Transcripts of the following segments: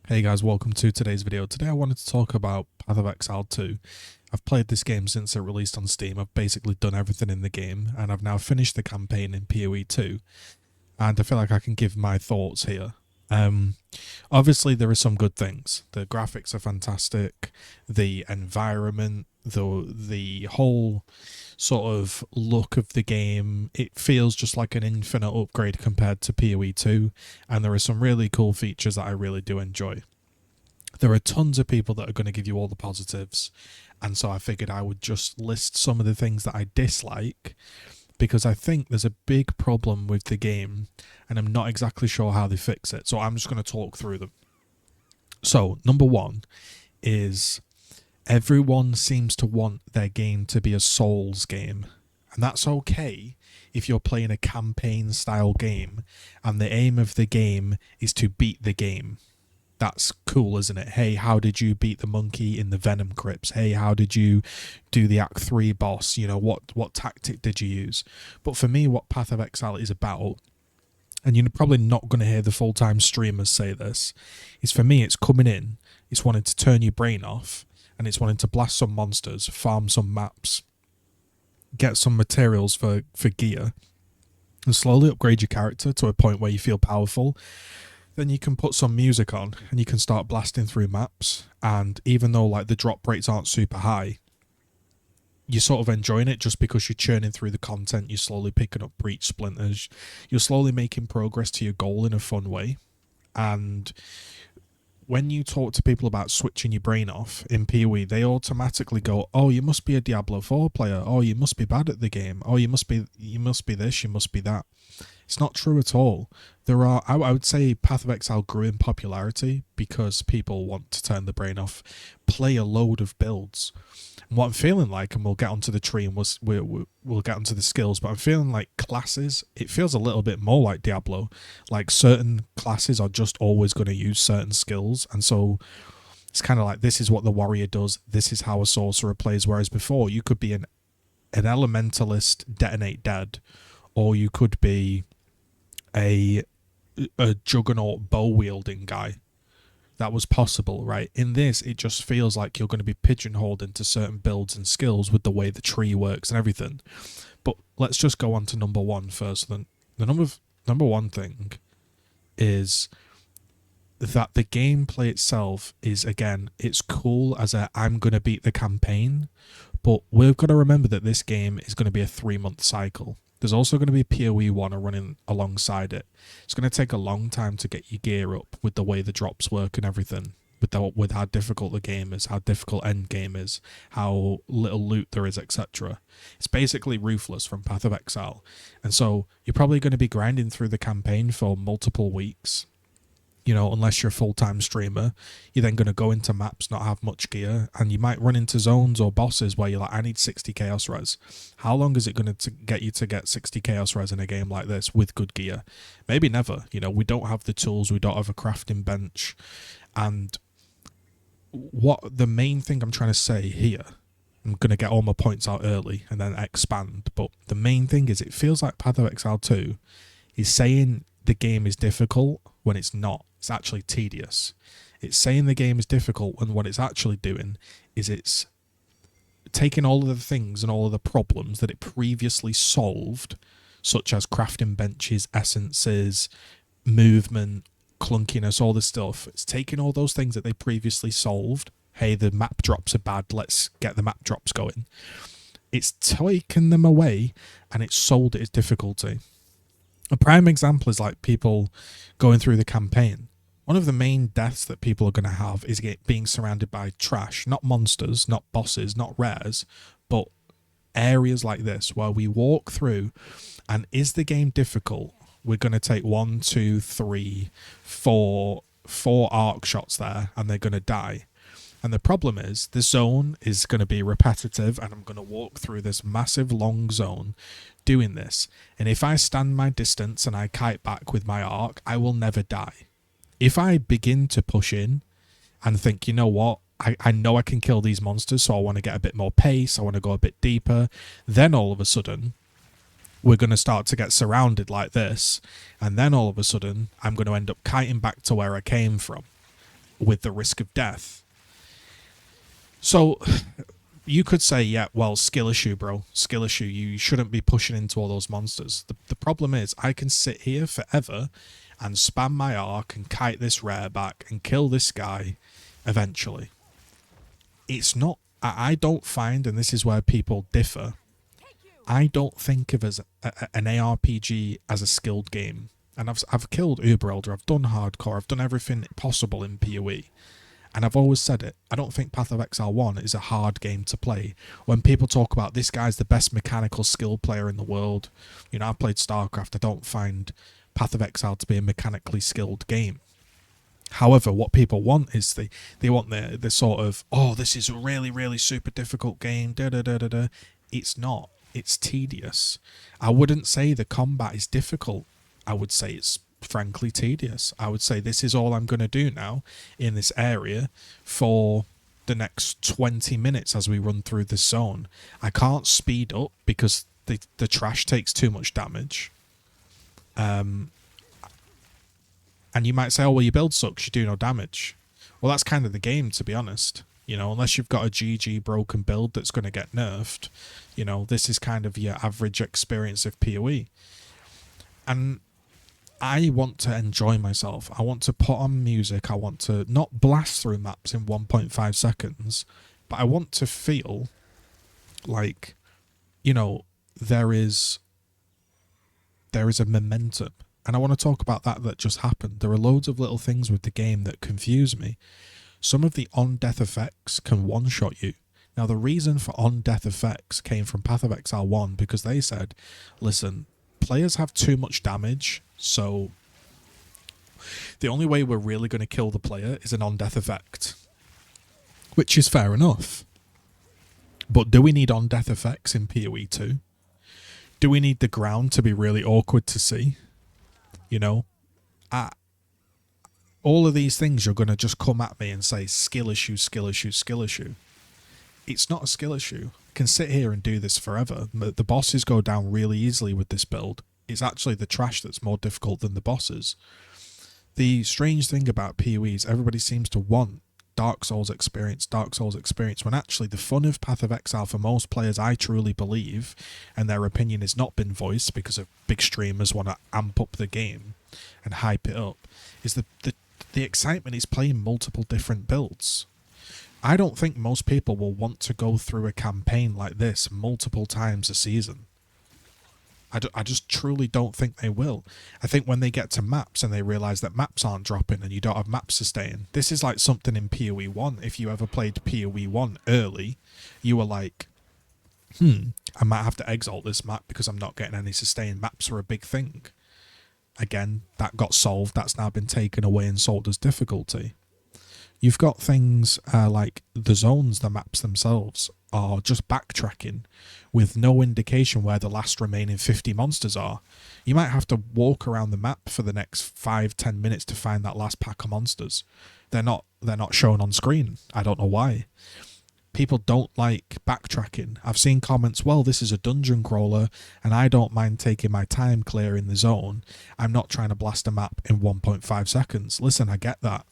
Hey guys, welcome to today's video. Today I wanted to talk about Path of Exile 2. I've played this game since it released on Steam. I've basically done everything in the game and I've now finished the campaign in PoE 2 and I feel like I can give my thoughts here. Obviously there are some good things. The graphics are fantastic, the environment, the whole sort of look of the game, it feels just like an infinite upgrade compared to PoE 2, and there are some really cool features that I really do enjoy. There are tons of people that are going to give you all the positives, and so I figured I would just list some of the things that I dislike, because I think there's a big problem with the game and I'm not exactly sure how they fix it, so I'm just going to talk through them. So number one is everyone seems to want their game to be a Souls game, and that's okay if you're playing a campaign style game and the aim of the game is to beat the game. That's cool, isn't it? Hey, how did you beat the monkey in the Venom Crypts? Hey, how did you do the Act 3 boss? You know, what tactic did you use? But for me, what Path of Exile is about, and you're probably not going to hear the full-time streamers say this, is for me, it's coming in, it's wanting to turn your brain off, and it's wanting to blast some monsters, farm some maps, get some materials for gear, and slowly upgrade your character to a point where you feel powerful. Then you can put some music on and you can start blasting through maps, and even though like the drop rates aren't super high, you're sort of enjoying it just because you're churning through the content, you're slowly picking up breach splinters, you're slowly making progress to your goal in a fun way. And when you talk to people about switching your brain off in PoE, they automatically go, oh, you must be a Diablo 4 player, oh, you must be bad at the game, oh, you must be this, you must be that. It's not true at all. There are, I would say Path of Exile grew in popularity because people want to turn the brain off, play a load of builds. And what I'm feeling like, and we'll get onto the tree and we'll get onto the skills, but I'm feeling like classes, it feels a little bit more like Diablo. Like certain classes are just always going to use certain skills, and so it's kind of like this is what the warrior does, this is how a sorcerer plays, whereas before you could be an elementalist, detonate dead, or you could be a juggernaut bow wielding guy. That was possible, right? In this, it just feels like you're going to be pigeonholed into certain builds and skills with the way the tree works and everything. But let's just go on to number one first. Then the number one thing is that the gameplay itself is, again, it's cool as a I'm going to beat the campaign, but we've got to remember that this game is going to be a 3-month cycle. There's also going to be PoE 1 running alongside it. It's going to take a long time to get your gear up with the way the drops work and everything, with how difficult the game is, how difficult end game is, how little loot there is, etc. It's basically ruthless from Path of Exile. And so you're probably going to be grinding through the campaign for multiple weeks. You know, unless you're a full-time streamer, you're then going to go into maps, not have much gear, and you might run into zones or bosses where you're like, I need 60 chaos res. How long is it going to get you to get 60 chaos res in a game like this with good gear? Maybe never. You know, we don't have the tools, we don't have a crafting bench. And what the main thing I'm trying to say here, I'm going to get all my points out early and then expand, but the main thing is it feels like Path of Exile 2 is saying the game is difficult when it's not. It's actually tedious. It's saying the game is difficult when what it's actually doing is it's taking all of the things and all of the problems that it previously solved, such as crafting benches, essences, movement, clunkiness, all this stuff. It's taking all those things that they previously solved. Hey, the map drops are bad, let's get the map drops going. It's taken them away and it's sold it as difficulty. A prime example is like people going through the campaign. One of the main deaths that people are going to have is being surrounded by trash, not monsters, not bosses, not rares, but areas like this where we walk through, and is the game difficult? We're going to take 1, 2, 3, 4 arc shots there and they're going to die. And the problem is the zone is going to be repetitive and I'm going to walk through this massive long zone doing this. And if I stand my distance and I kite back with my arc, I will never die. If I begin to push in and think, you know what, I know I can kill these monsters, so I want to get a bit more pace, I want to go a bit deeper, then all of a sudden we're going to start to get surrounded like this, and then all of a sudden I'm going to end up kiting back to where I came from. with the risk of death. So you could say, yeah, well, skill issue, bro. Skill issue. You shouldn't be pushing into all those monsters. The problem is I can sit here forever and spam my arc and kite this rare back and kill this guy eventually. It's not... I don't find, and this is where people differ, I don't think of as an ARPG as a skilled game. And I've killed Uber Elder, I've done hardcore, I've done everything possible in PoE. And I've always said it, I don't think Path of Exile 1 is a hard game to play. When people talk about this guy's the best mechanical skill player in the world, you know, I've played StarCraft, I don't find Path of Exile to be a mechanically skilled game. However, what people want is they want the sort of, oh, this is a really, really super difficult game, da-da-da-da-da. It's not. It's tedious. I wouldn't say the combat is difficult. I would say it's frankly tedious. I would say this is all I'm going to do now in this area for the next 20 minutes as we run through this zone. I can't speed up because the trash takes too much damage. And you might say, oh, well, your build sucks, you do no damage. Well, that's kind of the game, to be honest. You know, unless you've got a GG broken build that's going to get nerfed, you know, this is kind of your average experience of PoE. And I want to enjoy myself. I want to put on music. I want to not blast through maps in 1.5 seconds, but I want to feel like, you know, there is a momentum. And I want to talk about that just happened. There are loads of little things with the game that confuse me. Some of the on-death effects can one-shot you. Now, the reason for on-death effects came from Path of Exile 1 because they said, listen, players have too much damage, so the only way we're really going to kill the player is an on-death effect. Which is fair enough. But do we need on-death effects in PoE 2? Do we need the ground to be really awkward to see? You know, all of these things you're going to just come at me and say skill issue, skill issue, skill issue. It's not a skill issue. I can sit here and do this forever. The bosses go down really easily with this build. It's actually the trash that's more difficult than the bosses. The strange thing about PoE is everybody seems to want Dark Souls experience, when actually the fun of Path of Exile for most players, I truly believe, and their opinion has not been voiced because of big streamers want to amp up the game and hype it up, is the excitement is playing multiple different builds. I don't think most people will want to go through a campaign like this multiple times a season. I just truly don't think they will. I think when they get to maps and they realise that maps aren't dropping and you don't have map sustain, this is like something in PoE 1. If you ever played PoE 1 early, you were like, I might have to exalt this map because I'm not getting any sustain. Maps are a big thing. Again, that got solved. That's now been taken away and sold as difficulty. You've got things like the zones, the maps themselves, are just backtracking with no indication where the last remaining 50 monsters are. You might have to walk around the map for the next 5-10 minutes to find that last pack of monsters. They're not shown on screen. I don't know why. People don't like backtracking. I've seen comments, well, this is a dungeon crawler and I don't mind taking my time clearing the zone. I'm not trying to blast a map in 1.5 seconds. Listen, I get that.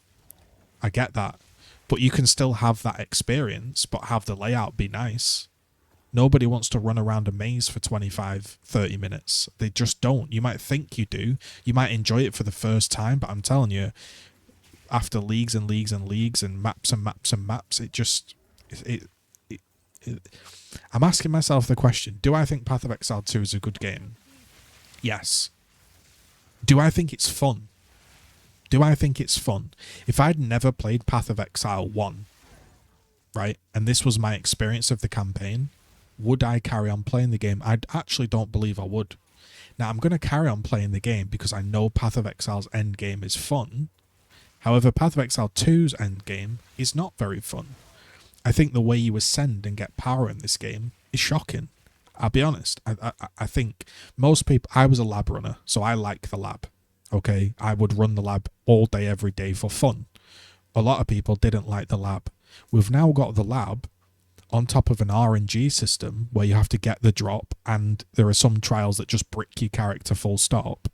But you can still have that experience, but have the layout be nice. Nobody wants to run around a maze for 25-30 minutes. They just don't. You might think you do. You might enjoy it for the first time, but I'm telling you, after leagues and leagues and leagues and maps and maps and maps, I'm asking myself the question, do I think Path of Exile 2 is a good game? Yes. Do I think it's fun? If I'd never played Path of Exile 1, right, and this was my experience of the campaign, would I carry on playing the game? I actually don't believe I would. Now, I'm going to carry on playing the game because I know Path of Exile's endgame is fun. However, Path of Exile 2's endgame is not very fun. I think the way you ascend and get power in this game is shocking. I'll be honest. I think most people... I was a lab runner, so I like the lab. Okay, I would run the lab all day, every day for fun. A lot of people didn't like the lab. We've now got the lab on top of an RNG system where you have to get the drop, and there are some trials that just brick your character full stop.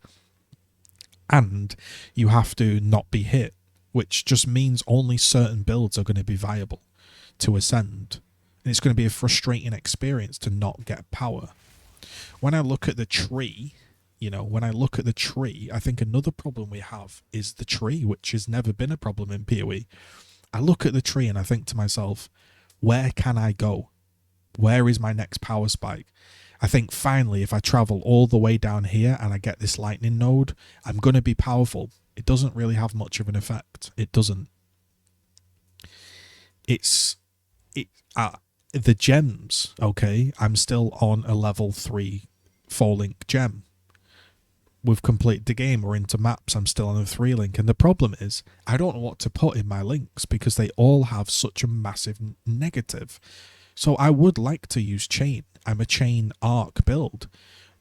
And you have to not be hit. which just means only certain builds are going to be viable to ascend. And it's going to be a frustrating experience to not get power. When I look at the tree, when I look at the tree, I think another problem we have is the tree, which has never been a problem in PoE. I look at the tree and I think to myself, where can I go? Where is my next power spike? I think finally, if I travel all the way down here and I get this lightning node, I'm going to be powerful. It doesn't really have much of an effect. It doesn't. The gems, okay, I'm still on a level 3 4-link gem. We've completed the game, we're into maps, I'm still on a 3-link, and the problem is, I don't know what to put in my links because they all have such a massive negative. So I would like to use chain. I'm a chain arc build,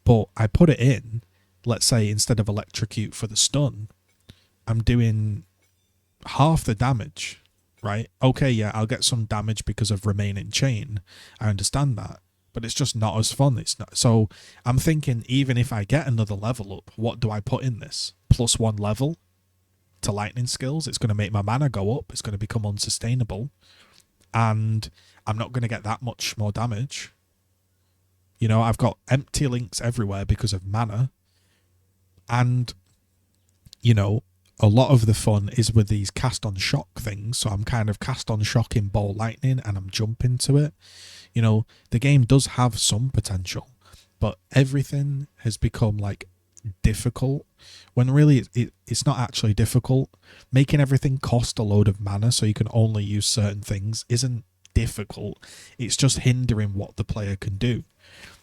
but I put it in, let's say instead of electrocute for the stun, I'm doing half the damage, right? Okay, yeah, I'll get some damage because of remaining chain. I understand that, but it's just not as fun. It's not. So I'm thinking, even if I get another level up, what do I put in this? +1 level to lightning skills. It's going to make my mana go up. It's going to become unsustainable. And I'm not going to get that much more damage. I've got empty links everywhere because of mana. And, a lot of the fun is with these cast on shock things. So I'm kind of cast on shock in ball lightning and I'm jumping to it. The game does have some potential, but everything has become like difficult when really it's not actually difficult. Making everything cost a load of mana so you can only use certain things isn't difficult. It's just hindering what the player can do.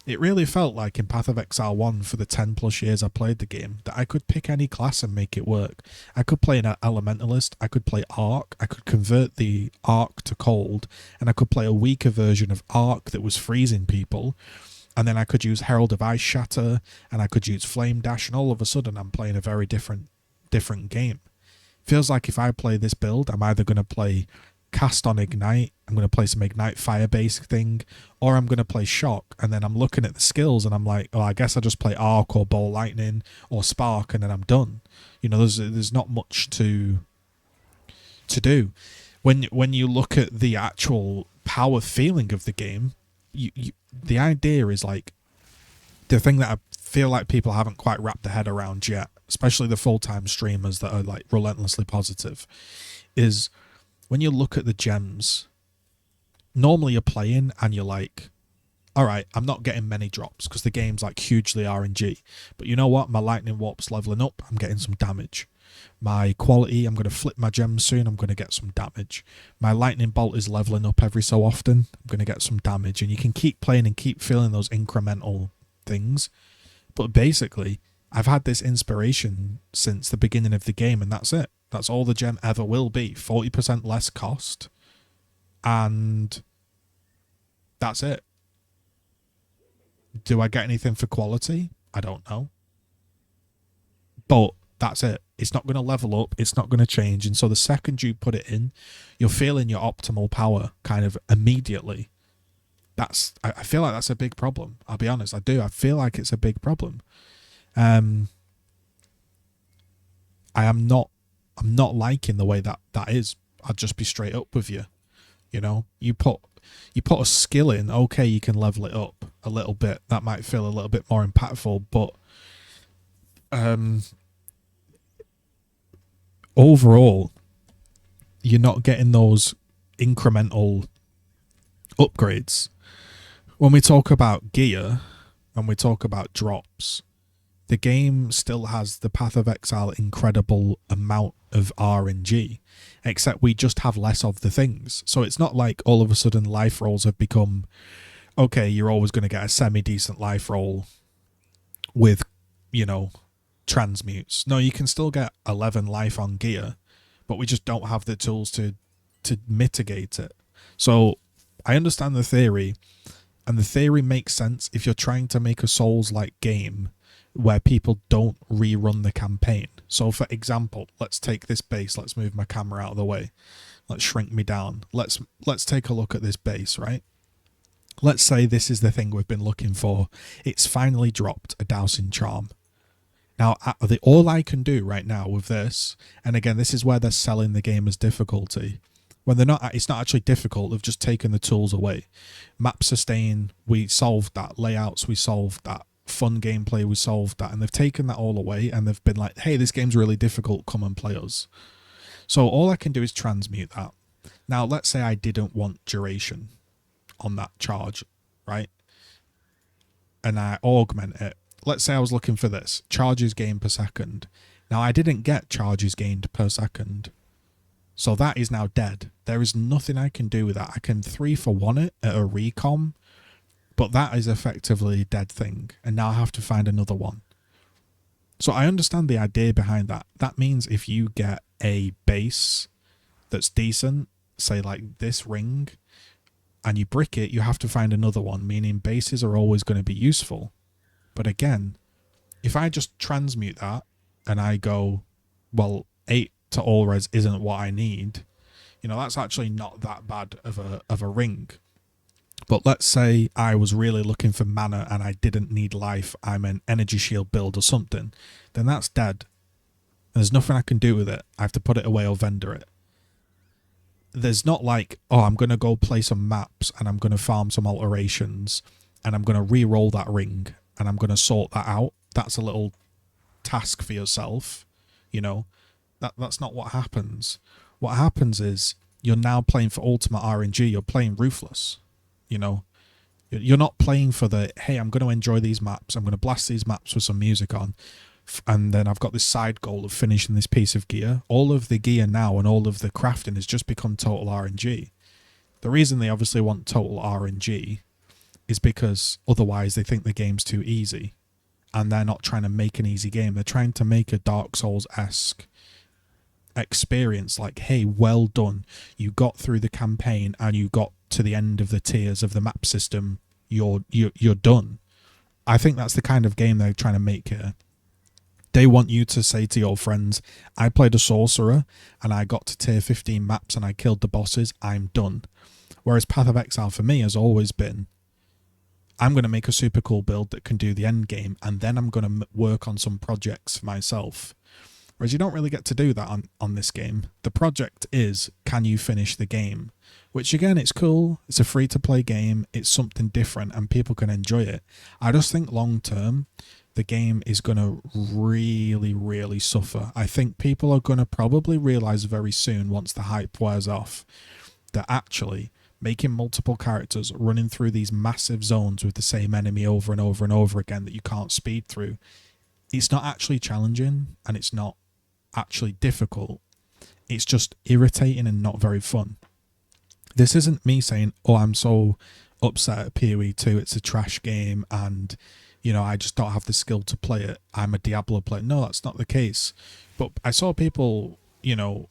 It really felt like in Path of Exile 1 for the 10 plus years I played the game that I could pick any class and make it work. I could play an Elementalist, I could play Arc, I could convert the Arc to Cold, and I could play a weaker version of Arc that was freezing people, and then I could use Herald of Ice Shatter, and I could use Flame Dash, and all of a sudden I'm playing a very different game. Feels like if I play this build, I'm either going to play cast on Ignite, I'm going to play some Ignite fire base thing, or I'm going to play Shock, and then I'm looking at the skills and I'm like, oh, I guess I'll just play Arc or Ball Lightning or Spark and then I'm done. There's not much to do. When you look at the actual power feeling of the game, the idea is like, the thing that I feel like people haven't quite wrapped their head around yet, especially the full-time streamers that are like relentlessly positive, is when you look at the gems, normally you're playing and you're like, all right, I'm not getting many drops because the game's like hugely RNG. But you know what? My lightning warp's leveling up. I'm getting some damage. My quality, I'm going to flip my gems soon. I'm going to get some damage. My lightning bolt is leveling up every so often. I'm going to get some damage. And you can keep playing and keep feeling those incremental things. But basically, I've had this inspiration since the beginning of the game, and that's it. That's all the gem ever will be. 40% less cost. And that's it. Do I get anything for quality? I don't know. But that's it. It's not going to level up. It's not going to change. And so the second you put it in, you're feeling your optimal power kind of immediately. I feel like that's a big problem. I'll be honest. I do. I feel like it's a big problem. I'm not liking the way that is. I'll just be straight up with you. You put a skill in, okay, you can level it up a little bit. That might feel a little bit more impactful, but overall, you're not getting those incremental upgrades. When we talk about gear, when we talk about drops, the game still has the Path of Exile incredible amount of RNG, except we just have less of the things. So it's not like all of a sudden life rolls have become, okay, you're always going to get a semi-decent life roll with, transmutes. No, you can still get 11 life on gear, but we just don't have the tools to mitigate it. So I understand the theory, and the theory makes sense if you're trying to make a Souls-like game where people don't rerun the campaign. So for example, let's take this base. Let's move my camera out of the way. Let's shrink me down. Let's take a look at this base, right? Let's say this is the thing we've been looking for. It's finally dropped a Dowsing Charm. Now, all I can do right now with this, and again, this is where they're selling the game as difficulty. When they're not, it's not actually difficult. They've just taken the tools away. Map sustain, we solved that. Layouts, we solved that. Fun gameplay, we solved that. And they've taken that all away, and they've been like, hey, this game's really difficult. Come and play us. So all I can do is transmute that. Now, let's say I didn't want duration on that charge, right? And I augment it. Let's say I was looking for this, charges gained per second. Now, I didn't get charges gained per second. So that is now dead. There is nothing I can do with that. I can 3-for-1 it at a recom, but that is effectively a dead thing. And now I have to find another one. So I understand the idea behind that. That means if you get a base that's decent, say like this ring, and you brick it, you have to find another one, meaning bases are always going to be useful. But again, if I just transmute that and I go, well, 8 to all res isn't what I need, you know, that's actually not that bad of a ring. But let's say I was really looking for mana and I didn't need life, I'm an energy shield build or something, then that's dead. There's nothing I can do with it. I have to put it away or vendor it. There's not like, oh, I'm going to go play some maps and I'm going to farm some alterations and I'm going to re-roll that ring and I'm going to sort that out. That's a little task for yourself, you know. That's not what happens. What happens is you're now playing for ultimate RNG. You're playing ruthless, you know. You're not playing for the, hey, I'm going to enjoy these maps. I'm going to blast these maps with some music on. And then I've got this side goal of finishing this piece of gear. All of the gear now and all of the crafting has just become total RNG. The reason they obviously want total RNG is because otherwise they think the game's too easy. And they're not trying to make an easy game. They're trying to make a Dark Souls-esque experience. Like, hey, well done. You got through the campaign and you got to the end of the tiers of the map system. You're done. I think that's the kind of game they're trying to make here. They want you to say to your friends, I played a sorcerer and I got to tier 15 maps and I killed the bosses, I'm done. Whereas Path of Exile for me has always been, I'm going to make a super cool build that can do the end game and then I'm going to work on some projects for myself. Whereas you don't really get to do that on this game. The project is, can you finish the game? Which again, it's cool. It's a free-to-play game. It's something different and people can enjoy it. I just think long-term, the game is going to really, really suffer. I think people are going to probably realise very soon, once the hype wears off, that actually making multiple characters running through these massive zones with the same enemy over and over and over again that you can't speed through, it's not actually challenging and it's not actually difficult. It's just irritating and not very fun. This isn't me saying, oh, I'm so upset at PoE 2, it's a trash game and, you know, I just don't have the skill to play it. I'm a Diablo player. No, that's not the case. But I saw people, you know,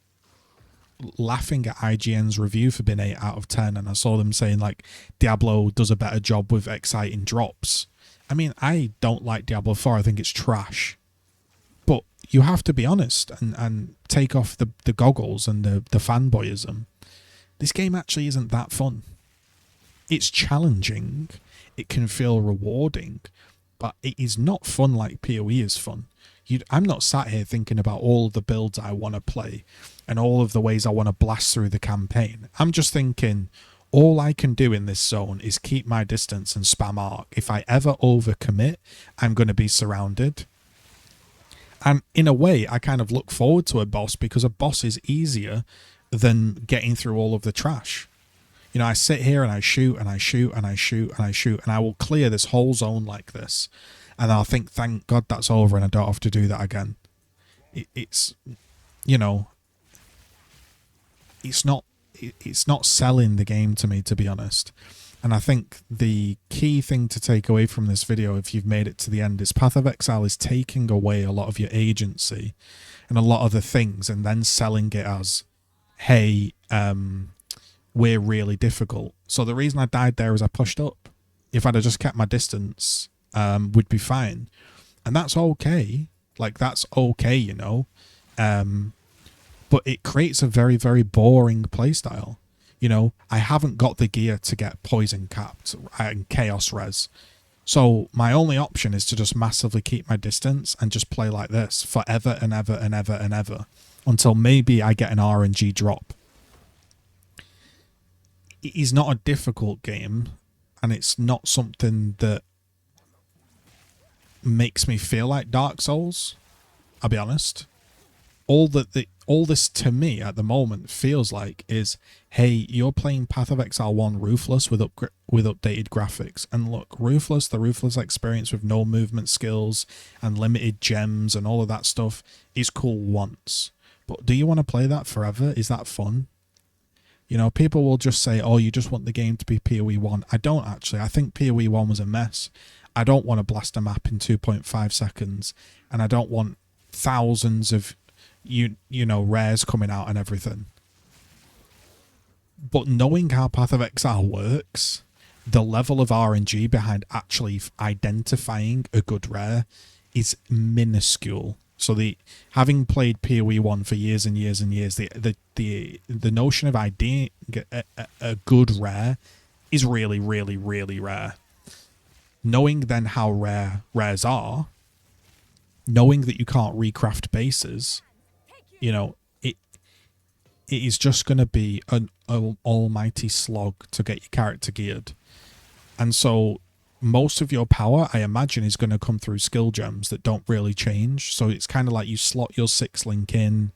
laughing at IGN's review for being 8 out of 10, and I saw them saying, like, Diablo does a better job with exciting drops. I mean, I don't like Diablo 4. I think it's trash. But you have to be honest and take off the goggles and the fanboyism. This game actually isn't that fun. It's challenging. It can feel rewarding. But it is not fun like PoE is fun. I'm not sat here thinking about all of the builds I want to play and all of the ways I want to blast through the campaign. I'm just thinking, all I can do in this zone is keep my distance and spam arc. If I ever overcommit, I'm going to be surrounded. And in a way, I kind of look forward to a boss because a boss is easier than getting through all of the trash. You know, I sit here and I shoot and I shoot and I shoot and I shoot and I will clear this whole zone like this. And I'll think, thank God that's over and I don't have to do that again. It's, you know, it's not selling the game to me, to be honest. And I think the key thing to take away from this video, if you've made it to the end, is Path of Exile is taking away a lot of your agency and a lot of the things and then selling it as, hey, we're really difficult. So the reason I died there is I pushed up. If I'd have just kept my distance, we'd be fine. And that's okay. Like, that's okay, you know. But it creates a very, very boring playstyle. You know, I haven't got the gear to get poison capped and chaos res. So my only option is to just massively keep my distance and just play like this forever and ever and ever and ever until maybe I get an RNG drop. It is not a difficult game, and it's not something that makes me feel like Dark Souls, I'll be honest. All this to me at the moment feels like is, hey, you're playing Path of Exile 1 Ruthless with updated graphics, and look, Ruthless, the Ruthless experience with no movement skills and limited gems and all of that stuff is cool once, but do you want to play that forever? Is that fun? You know, people will just say, oh, you just want the game to be PoE 1. I don't actually. I think PoE 1 was a mess. I don't want to blast a map in 2.5 seconds, and I don't want thousands of you know, rares coming out and everything. But knowing how Path of Exile works, the level of RNG behind actually identifying a good rare is minuscule. So having played PoE 1 for years and years and years, the notion of IDing a good rare is really, really, really rare. Knowing then how rare rares are, knowing that you can't recraft bases, you know, it is just going to be an almighty slog to get your character geared. And so most of your power, I imagine, is going to come through skill gems that don't really change. So it's kind of like you slot your 6-link in.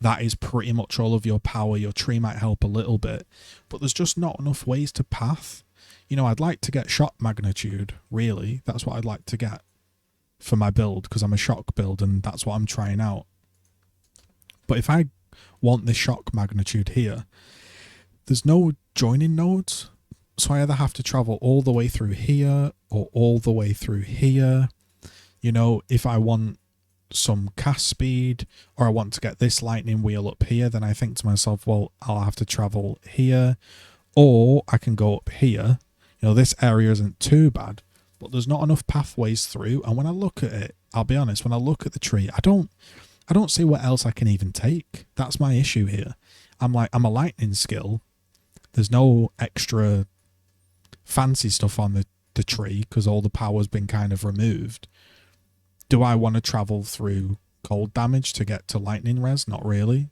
That is pretty much all of your power. Your tree might help a little bit, but there's just not enough ways to path. You know, I'd like to get shock magnitude, really. That's what I'd like to get for my build, because I'm a shock build and that's what I'm trying out. But if I want this shock magnitude here, there's no joining nodes. So I either have to travel all the way through here or all the way through here. You know, if I want some cast speed or I want to get this lightning wheel up here, then I think to myself, well, I'll have to travel here, or I can go up here. You know, this area isn't too bad, but there's not enough pathways through. And when I look at it, I'll be honest, when I look at the tree, I don't see what else I can even take. That's my issue here. I'm a lightning skill. There's no extra fancy stuff on the tree because all the power's been kind of removed. Do I want to travel through cold damage to get to lightning res? Not really.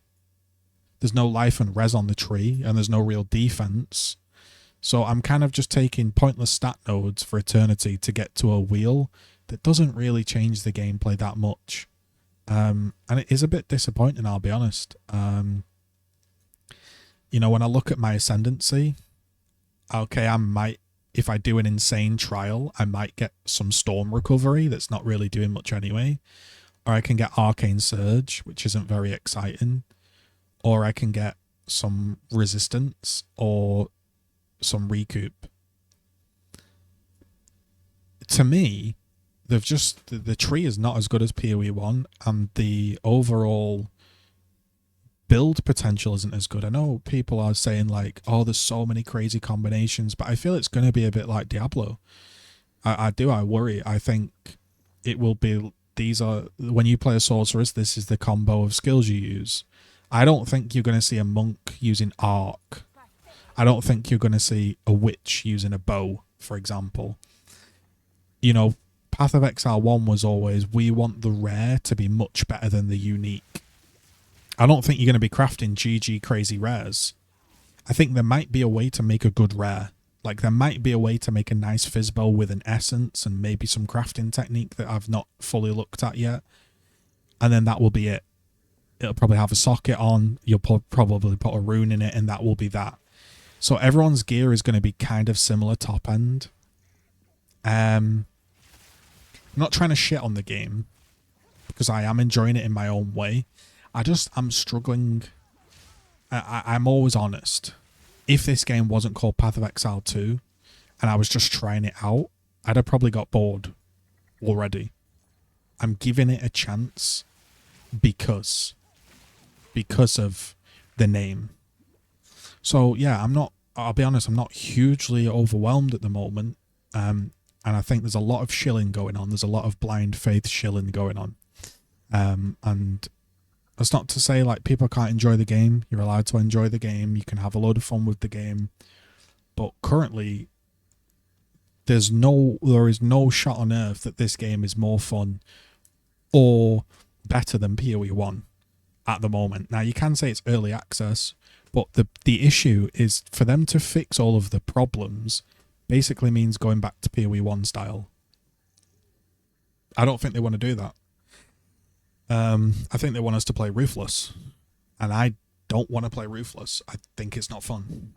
There's no life and res on the tree, and there's no real defense. So I'm kind of just taking pointless stat nodes for eternity to get to a wheel that doesn't really change the gameplay that much. And it is a bit disappointing, I'll be honest. You know, when I look at my ascendancy, okay, if I do an insane trial, I might get some storm recovery that's not really doing much anyway. Or I can get arcane surge, which isn't very exciting. Or I can get some resistance or some recoup. To me, the tree is not as good as PoE 1, and the overall build potential isn't as good. I know people are saying like, oh, there's so many crazy combinations, but I feel it's going to be a bit like Diablo. I worry. I think it will be, when you play a sorceress, this is the combo of skills you use. I don't think you're going to see a monk using arc. I don't think you're going to see a witch using a bow, for example. You know, Path of Exile 1 was always, we want the rare to be much better than the unique. I don't think you're going to be crafting GG crazy rares. I think there might be a way to make a good rare. Like, there might be a way to make a nice fizzbow with an essence and maybe some crafting technique that I've not fully looked at yet. And then that will be it. It'll probably have a socket on. You'll probably put a rune in it, and that will be that. So everyone's gear is going to be kind of similar top end. I'm not trying to shit on the game, because I am enjoying it in my own way. I'm struggling. I'm always honest. If this game wasn't called Path of Exile 2 and I was just trying it out, I'd have probably got bored already. I'm giving it a chance because of the name. So yeah, I'll be honest, I'm not hugely overwhelmed at the moment. And I think there's a lot of shilling going on. There's a lot of blind faith shilling going on. And that's not to say like people can't enjoy the game. You're allowed to enjoy the game. You can have a load of fun with the game. But currently, there is no shot on earth that this game is more fun or better than PoE1 at the moment. Now, you can say it's early access, but the issue is for them to fix all of the problems basically means going back to PoE1 style. I don't think they want to do that. I think they want us to play Ruthless, and I don't want to play Ruthless. I think it's not fun.